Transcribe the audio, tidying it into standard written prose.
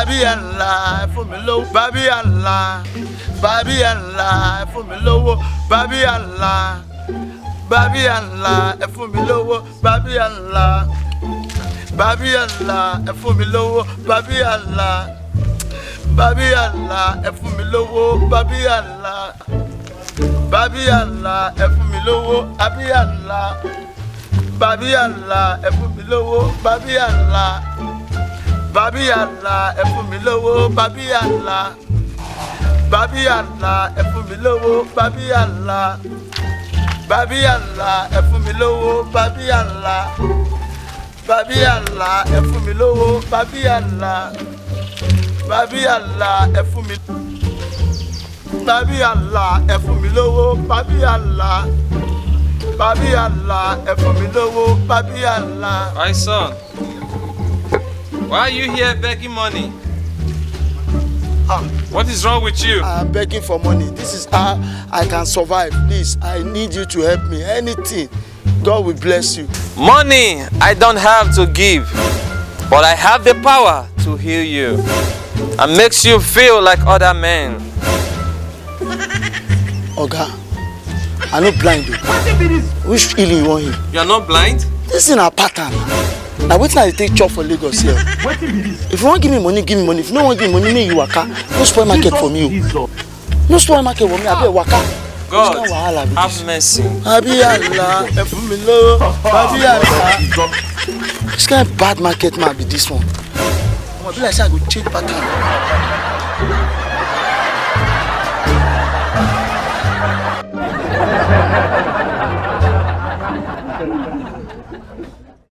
Babi Allah, ẹ fún mi lówó. Babi Allah, Babi Allah, ẹ fún mi lówó. Babi Allah, Babi Allah, ẹ fún mi lówó. Babi Allah, Babi Allah, ẹ fún mi lówó. Babi Allah, Babi Allah, ẹ fún mi lówó. Babi Allah, Babi Allah, ẹ fún mi lówó. Babi Allah, Babi Allah, ẹ fún mi lówó. Babi Allah, Babi Allah, ẹ fún mi lówó. Babi Allah, Babi Allah, ẹ fún mi lówó. Babi Allah, Babi Allah, ẹ fún mi lówó. Babi Allah, Babi Allah, ẹ fún mi lówó. Babi Allah, Babi Allah, ẹ fún mi. Babi Allah, ẹ fún mi lówó. Babi Allah, Babi Allah, ẹ fún mi lówó. Babi Allah. My son, why are you here begging money? What is wrong with you? I'm begging for money. This is how I can survive. Please, I need you to help me. Anything. God will bless you. Money I don't have to give, but I have the power to heal you and makes you feel like other men. Oga, I'm not blind though. Which healing you want here? You are not blind? This is a pattern. Now wait till I take chop for Lagos here. If you want give me money, give me money. If you don't want give me money, make you waka. No spoil market for me. No spoil market for me. I be waka. God, have mercy. Babi Allah, ẹ fún mi lówó. Babi Allah. This kind of bad market man be this one. I be like say I go change pattern.